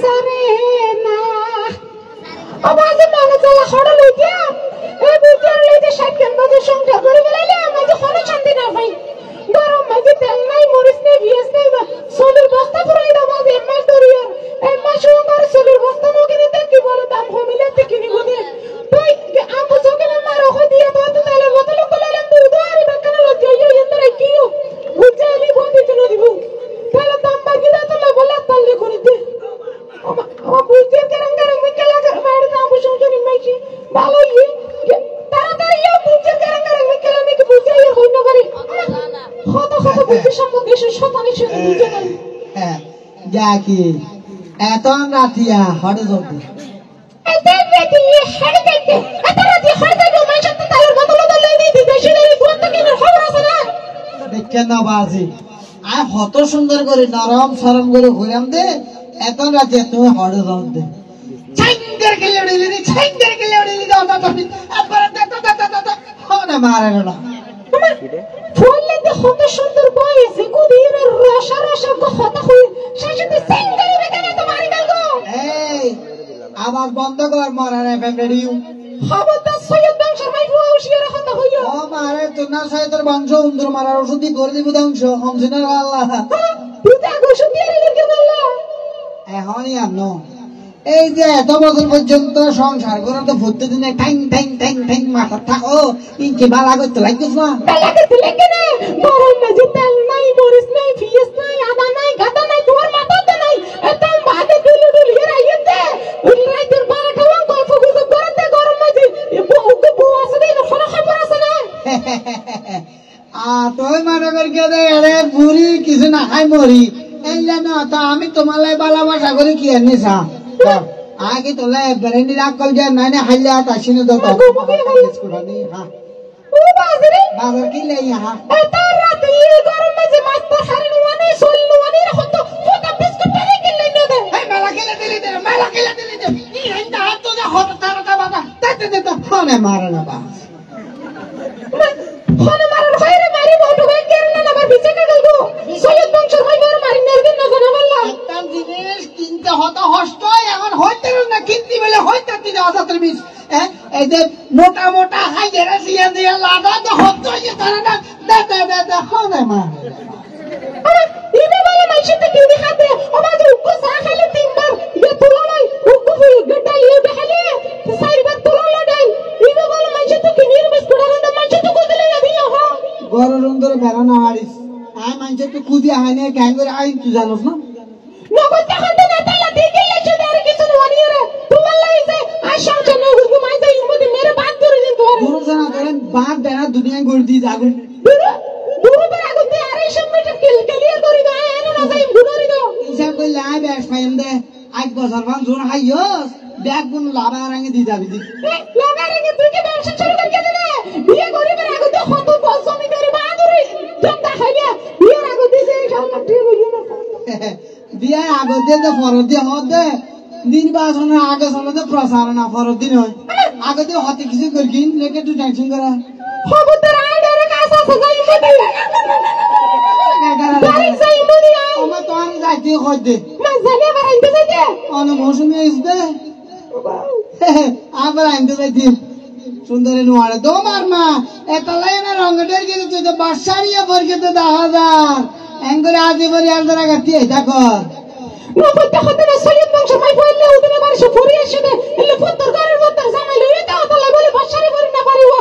সারে না আবাজ মনে চলা খড় লইয়া এই বুঝার লইতে সাইকেল বাজে সংসার করে গেলাইলে আমাকে কোনো শান্তি না পাই গরম মাঝে তেল নাই মরিচ নেই ভিএস নেই সোলের বস্তা পুরাই দাও বাজে মাস ধরিয়া এই মাসও আমার সোলের বস্তা মুখে নিতে কি বলে দাম কমিলাতে কিনি বলে তুই আমু চোখে না মারো হই দিয়ে তো তেলের বোতল কলালাম তুই দোয়ারি বাকানা লজ্জা ইয়ে এন্তরে কিও বুঝাইলি বন্ধি তুই দিব তেলের দাম বাকি দাও তো বলে তাল্লি করে দে আমার বুঝতে কেন করে মিকেলা করে বাইরে দাম সংসারি মাইছি ভালো ইয়ে তাড়াতাড়ি ইয়ে বুঝতে কেন করে মিকেলা নাকি বুঝাই হই না পারি কত কত বুঝতে সম্পর্কে শতানি শুনে বুঝতে না হ্যাঁ যা কি এত রাতিয়া হড়ে জলদি এত রাতি হড়ে যাইতে এত রাতি হড়ে যাইতে মাই সত্য তালের বোতল লই দিই দেশে এই কোন থেকে খবর আছে না দেখেন না বাজি আয় কত সুন্দর করে নরম সরম করে ঘুরাম দে এত রাতে তুমি হড়ে জলদি ছাইন্দের গেলে উড়িলি দাও তুমি একবার দাও হনে মারে না ফুললে কত সুন্দর বয়সে কুদির রসা রসা কথা হই শাশুড়ি সিঙ্গারি বেকানে তো মারি গেল গো এই আবার বন্ধ কর মরার এফএম রেডিও খবরদার সৈয়দ বংশের মাই হুঁশিয়ার কথা হইও ও মারে তোর সৈয়দের বংশ উন্দর মারার ওষুধই করে দিব ধ্বংস হমছিনা আল্লাহ তুই আগো সুতিয়ে রেখে বললা এখনই আনো এই যে এত বছর পর্যন্ত সংসার করে তো প্রত্যেকদিনে ঠ্যাং ঠ্যাং ঠ্যাং ঠ্যাং মাথা থাকো ইনকে বালা করতে লাগছিস না বালা করতে লাগে না গরম মাঝে তেল নাই মরিচ নাই ফিস নাই আদা নাই গাদা নাই তোমার মাথাতে নাই এত বাদে দুলু দুলু রাইতে ওই রাইতের বালা খাওয়া গল্প গুজব করতে গরম মাঝে বউকে বউ আছে না খবর আছে না তুই মনে করকে দে আরে বুড়ি কিছু না খাই মরি এই না তা আমি তোমালে ভালোবাসা করে কি আনিসা আগে তোলে ব্রেন্ডি রাখল যে নাইনে হাইলা তাসিনে দত হ্যাঁ ও বাজারে বাজার কি লাই হ্যাঁ এত রাতে গরম মাঝে মাছটা খারানি মানে সল্লু মানে হত ফটা বিস্কুট পেরে কিনলে দে এই মেলা খেলে দিলি দে ই হেন্দা হাত তো যা হত তারটা বাবা তাতে ফোনে মারে না বা ফোনে মারার বাইরে মারি বড় হয়ে গেল না আমার বিচে গেল গো সৈয়দ বংশের হই বড় মারি নারদিন না জানা বললা একদম জিনিস কিনতে হত হষ্ট এখন হইতে না কিনতে বলে হইতে দিতে আজাতের বিষ এই যে মোটা মোটা হাই গেরা সিয়া দিয়া লাগা তো হত হইছে তারা না দে ফোনে মারে ইবে বলে মাইছে তো কি দেখাতে আমাজ উকো সা খাইলে তিনবার ইয়ে তোলা নাই উকো ফুল গডা ইয়ে দেখালে সাইবার তোলা লড়াই ইবে বলে মাইছে তো কি নির্বেশ করার না মাইছে তো কোদলে না দিয়া হ গরর অন্তরে বেড়ানো হারিস আয় মানছে তো কুদি হাইনে গ্যাং করে আইন তুই জানোস না নগদ টাকা তো না তালা দিকে লেছে আর কিছু ননি রে তোমার লাইছে আশা জানো গো মাইছে ইমতে মেরে বাদ করে দিন তোর গুরু জানা করেন বাদ বেড়া দুনিয়ায় গড় দি যাগুন গুরু তো আগুতে আরে সব মিটার ক্লিয়ার করে দাও এনে না যাই গুনারি দাও হিসাব কইলে আয় ব্যাস ফাইন দে আজ বছর মান জোর হাইয়স ব্যাগ গুন লাভা রাঙে দি যাবি দি লাগারে কে তুই কি ব্যবসা শুরু করতে দে বিয়ে করিবার আগুতে কত বছর মিটার বাদুরি জন্তা খাইয়া বিয়ের আগুতে যে সব ঠিক হইলো না বিয়ে আগত দিয়ে তো ফরত দিয়ে হত দে নির্বাচনের আগে চলে প্রচারণা ফরত দিন হয় আগে দিয়ে হতে কিছু করকিন লেকে তুই টেনশন করা খবরদার আইডারে কাছে যাই মতে বাড়ি যাই মনি আমার তো আমি যাইতে হয় দে মাঝালে বারাইতে যাইতে অন মৌসুমি আইস দে আবার আইতে যাইতে সুন্দরী নোয়ারে দো মার মা এতলাই না রঙটের গেলে তুই তো বাসারিয়া বরকেতে 10,000 এঙ্গরে আজে বরি আর দ্বারা গাতি দেখো নকল দেখতে না সৈয়দ বংশ মাই বললে ওদিনে বাড়ি সে ফরি আসে দে এলে পুত্তর ঘরের মধ্যে জামাই লইতে তাহলে বলে বাসারি বরি না পারিব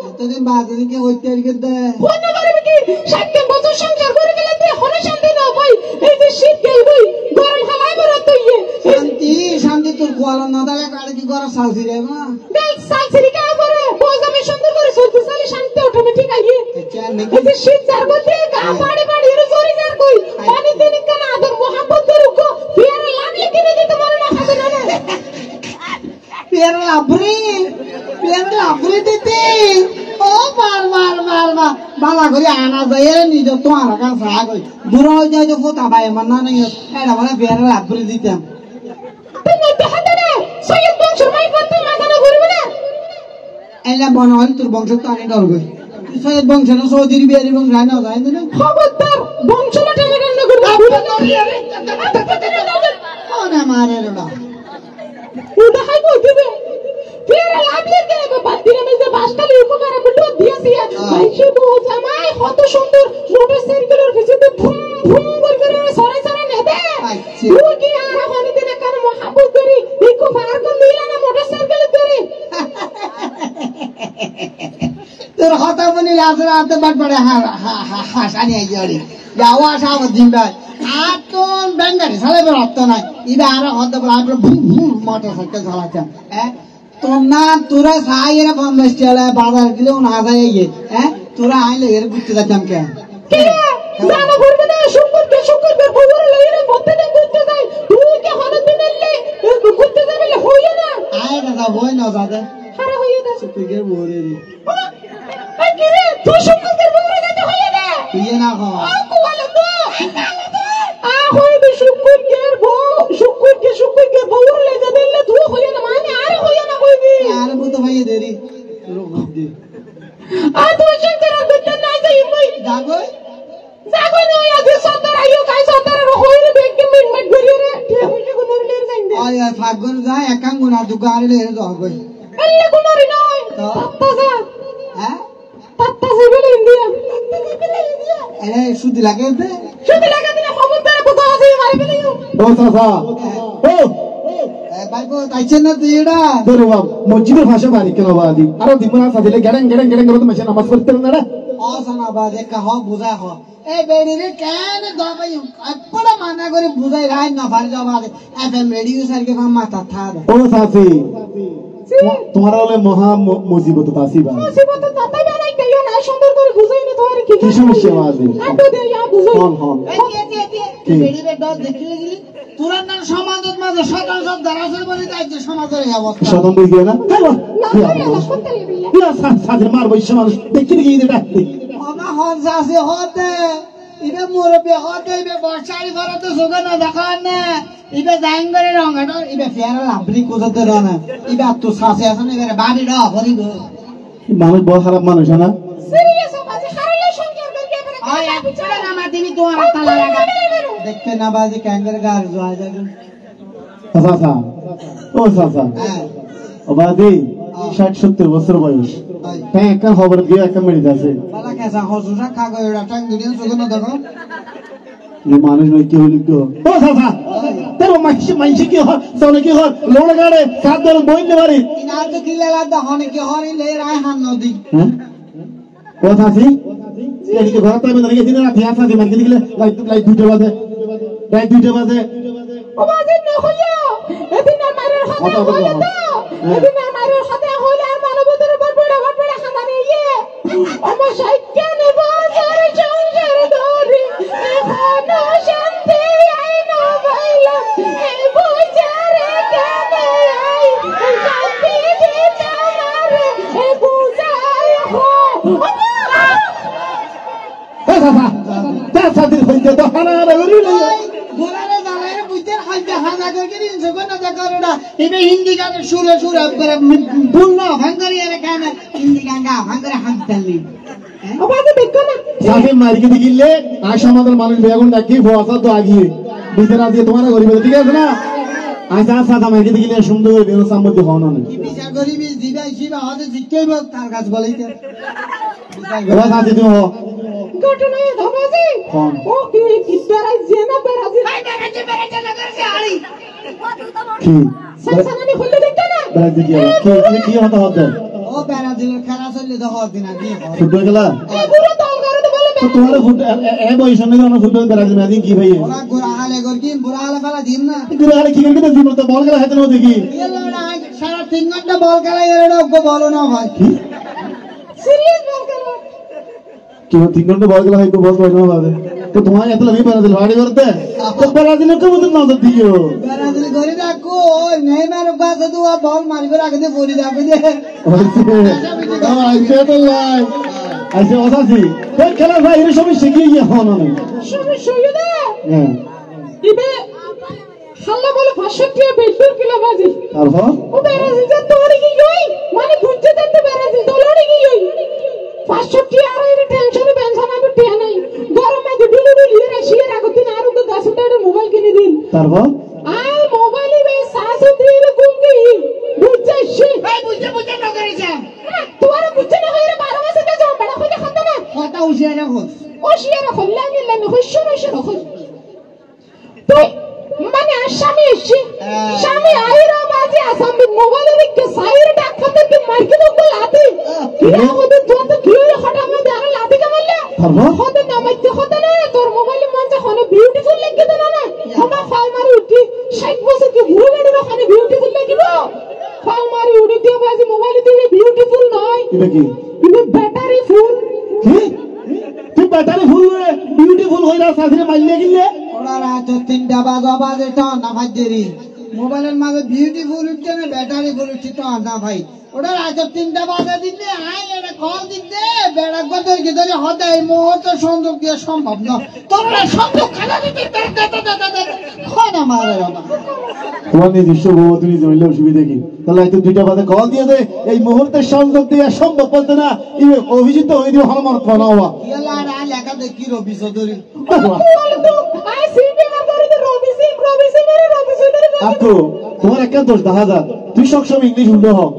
এতদিন বাজারে কি হইতে আর গেদে কোন পারবে কি 60 বছর সংসার করে গেলে তুই হনে শান্তি না ভাই এই যে শীত গেল ভাই গরম খালাই বড় তো ইয়ে শান্তি তোর কোয়ালা না দালে গাড়ি কি করা সালছি রে না দেখ সালসিরি কা করে বোঝামে সুন্দর করে চলতে চলে শান্তি অটোমেটিক আইয়ে এই যে শীত যার মধ্যে গা পাড়ে পাড়ে এর জোরে যার কই পানি দিন কেন আদর মোহাম্মদ রুকো পিয়ারে লাগলে কিনে দিতে মনে না খাবে না পিয়ারে লাভরি দিতে ও মার বালা করে আনা যায় নিজ তোমার কাছে আগই দূর হয়ে যায় তো ফোটা ভাই আমার না নাই এটা বলে পিয়ারে লাভরি দিতাম তুমি দেখাতে না সৈয়দ বংশের মাই পত্র মাথানো ঘুরবে না এলা মনে হয় তোর বংশ তো আনি ডর গই তুই সৈয়দ বংশ না চৌধুরী বিহারি বংশ রায় না যায় না খবরদার বংশটা টেনে টেনে ঘুরবে ও না মারে না ওটা হাই বলতে দে ফের লাগলে কে বাতিরে মধ্যে বাসটালি উপকার বলতো দিয়েছি মাইসে বউ জামাই কত সুন্দর মোটরসাইকেলের পিছনে ভুম ভুম করে সরে সরে নেবে ও কি আর হনি দিনে কার মহাবুত করি ইকো ফার কোন দিলা না মোটরসাইকেল করে তোর কথা বলি রাতে রাতে বাট পড়ে হাসানি আইজরি যাওয়া আসা আমার দিন ভাই আর তোর ব্যাঙ্গারি চালাবে রক্ত নাই ইবে আর হতে বলে আর ভুম ভুম মোটরসাইকেল চালাচ্ছে হ্যাঁ তোর না তোরা সাই এরা বন্ধ চলে বাজার দিলেও না যায় গিয়ে হ্যাঁ তোরা আইলে এর ঘুরতে যাচ্ছাম কে জানা করবে না শুকর কে বউরে লইরে বলতে দে ঘুরতে যাই তুই কি হন দিনে ঘুরতে যাবে হইল না আয় দাদা হই না দাদা আরে হইল না তুই কে বউরে রে আই কি রে তুই শুকর কে বউরে যেতে হইল না তুই না কো কোয়ালে তো হইবে শুকর কে বউরে লই যাবে তুই হইল না মানে আর হইল না কইবি আর বুতো ভাই দেরি রোগ দে আ তুই শুকর করতে না যাই মই যাগো যাগো না আজ সরদার আইও কাই সরদার হইল বেগে মিট গরিয়ে রে কে হইছে কোন রে যাই দে আয় ফাগর যায় একাং গুনা দুগারে রে যাগো আল্লাহ কুমারী নয় তাতা হ্যাঁ তাতা জিবেলে ইন্ডিয়া আরে সুদি লাগে দে শুধু লাগা দিলে খবর দেয় কোথা আছে মারবে না ও চাচা ও ভাই কো তাইছে না তুই এটা ধরো বাপ মসজিদের ভাষা বাড়ি কেন বাদি আরো দিমনা সাদিলে গেড়েন গেড়েন গেড়েন করে মেশে নামাজ পড়তে না ও সানা বাদে কহ বুঝা হ এ বেড়ি রে কেন দবাই আপড়া মানা করে বুঝাই রাই না ভার যাবাদে এফএম রেডিও সারকে মাথা থা দে ও সাথী তোমার হলে মহা মুজিবত তাসিবা মুসিবত তাতা বানাই কইও না সুন্দর করে বুঝাই না তোর কি কি সমস্যা বাদি আটো দে ইয়া বুঝাই হন হন এই বেড়ি রে ডর দেখিলে গিলি তুরান না সমাজত মাঝে শতান সব দারাসের বলি যাইছে সমাজের এই অবস্থা শতম বুঝ গিয়ে না না না শুনতে লিবিল্লা ইয়া সাথে মার বইছে মানুষ দেখি গিয়ে এটা মামা হন সাসে হতে ইবে মুরবে হতে ইবে বর্ষারি ভরতে সুগনা দেখান না ইবে জাইন করে রঙাটো ইবে ফেরা লাভরি কোজতে রানা ইবে তো সাসে আছে না ইবে বাড়ি ড ভরি গো মানুষ বড় খারাপ মানুষ না সিরিয়াস বাজে খারালে সংসার করকে করে ওই আপচড়া নামা দিবি তোমার তালা লাগা দেখতে না বাজে ক্যাঙ্গার গার জয় যাবে চাচা ও চাচা হ্যাঁ ও বাদি 60-70 বছর বয়স হ্যাঁ একটা খবর দিয়ে একটা মেডিতে আছে বালা কেসা হসুসা খাগো এড়া টাং দুনিয়া সুগনা দেখো ये मानुष नहीं क्यों लिखो ओ सासा तेरे माइशी की हो सोने की हो लोड़ गाड़े साथ दो बोल ने मारी इनार तो किले लादा होने के हरी ले राय हां नदी हैं ओ सासी ये के घर पे मैं नहीं दिन रात यार सासी मार के निकले लाइट 2 बजे रात 2 बजे ও বাজে না হইয়া এদিন মারের কথা হইল তো এদিন মারের কথা হইল আর মানবতার উপর বড় খানানি ইয়ে আমার সাইকেল বাজার সংসার দরি এখনো শান্তি আই না ভাইলা এই বুঝারে কেনে আই শান্তি দিতে মারে এই বুঝাই হো ओ सासा ता सासी होइते तो हाना गरी ले গোরারে জালারে বুইতে হাজা হাজা করে দিন সুগনা দেখরডা ইবে হিন্দি গানে সুরে সুরে করে ভুল না ভাঙ্গরি আরে কেন হিন্দি গাঙ্গা ভাঙ্গরে হাত দিলি ও বাজে দেখো না सासी मार के दिले आशा मादर मानुष बेगुन डाकी भोसा तो आगी ভিতরে দিয়ে তোমার গরিব ঠিক আছে না আচ্ছা সাদা মার के दिले সুন্দর বেরো সম্বন্ধে হওয়া না কি বিচার করিবি জিবা জিবা হতে জিকেইব তার কাছে বলাইতে এবার সাথে তুমি হো ঘটনায় ধমাজি কোন? ও কি বেরাই জেনা বেরাজি আই বেরাজি বেরাজি লাগাছে আড়ি কি সানসানানি হইলে দেখতে না বেড়াতে কি কি হতে হতে ও বেড়া দিলে খেলা চললে তো হতে না দি ফুটবল খেলা এই পুরো দল করে তো বলে তো তোমার এ বয়স নেই না ফুটবল বেড়াতে না কি ভাই ওরা গোরা হালে গর কি বুড়া হালে ফেলা দিন না গুলো আরে কি করে দিন তো বল খেলা হাতে না দেখি এলোড়া সারা 3 ঘন্টা বল খেলা এরডা ওকে বলো না ভাই কি সিরিয়াস বল করো কি 3 ঘন্টা বল খেলা হয়তো বল হয় না বাদে তো তোমার এত লাগি বেড়াতে বাড়ি করতে তো বেড়াতে না কেমন না দিও বেড়া দিলে গরি ডাকো ওই নেই মার গাছে তো বল মারিবে রাখে দে পরি যাবে দে আইছে তো লাই আইছে ওসাসি তো খেলা ভাই এর সব শিখিয়ে গিয়ে হন না সমস্যা হইলে হ্যাঁ ইবে হাল্লা বলে 65 কিলো বাজি তারপর ও বেরাজি যে তোরি কি হই মানে বুঝতে দেখতে বেরাজি দলড়ি কি হই 65 আর এর টেনশন বেনশন আমি টিয়া নাই গরমে দুলু দুলু এর শিয়ে রাখতি না আর ওকে 10 টাকা মোবাইল কিনে দিন তারপর আর মোবাইল হুঁশিয়ারে হল ওশিয়ারে হল্লে আমি লাইনে হইছে হল তো মানে স্বামী এসে স্বামী আইরা বাজে আসাম মোবাইলে দেখে সাইর ডাক্তারকে মারকে দগল লাতি কি হতে যত কি হঠাৎ মে দেখে লাতি কামালে হতে নামাইতে হতে না তোর মোবাইলে মনে হয় বিউটিফুল লাগে তো না আমরা ফাল মারি উঠি 60 বছর কি ঘুরে গাড়ি ওখানে বিউটিফুল লাগিব ফাল মারি উঠি দিয়ে বাজে মোবাইলে দিয়ে বিউটিফুল নয় এটা কি কিন্তু ব্যাটারি ফুল কি তুই ব্যাটারি ফুল বিউটিফুল হইরা সাথে মাইলে গিলে ওরা রাত 3টা বাজে তো না ভাই দেরি মোবাইলের মাঝে বিউটিফুল উঠছে না ব্যাটারি ফুল উঠছে তো না ভাই ওটা রাত 3টা বাজে দিলে আই এটা কল দিতে বেড়া গদর গদরে হতে এই মুহূর্তে সংযোগ দিয়ে সম্ভব না তোমরা সংযোগ খানা দিতে হয় না মারে বাবা তোমার নিজস্ব বউ তুমি জমিলে অসুবিধা কি তাহলে হয়তো 2টা বাজে কল দিয়ে দে এই মুহূর্তে সংযোগ দিয়ে সম্ভব বলতে না এই অভিজিৎ হয়ে দিও হলমার ফোন হওয়া ইয়ালা না লেখা দেখি রবি চৌধুরী আই সিপি আর করে তো রবি সিং এর আপু তোমার একটা দোষ দেখা যা তুই সবসময় ইংলিশ উল্টো হও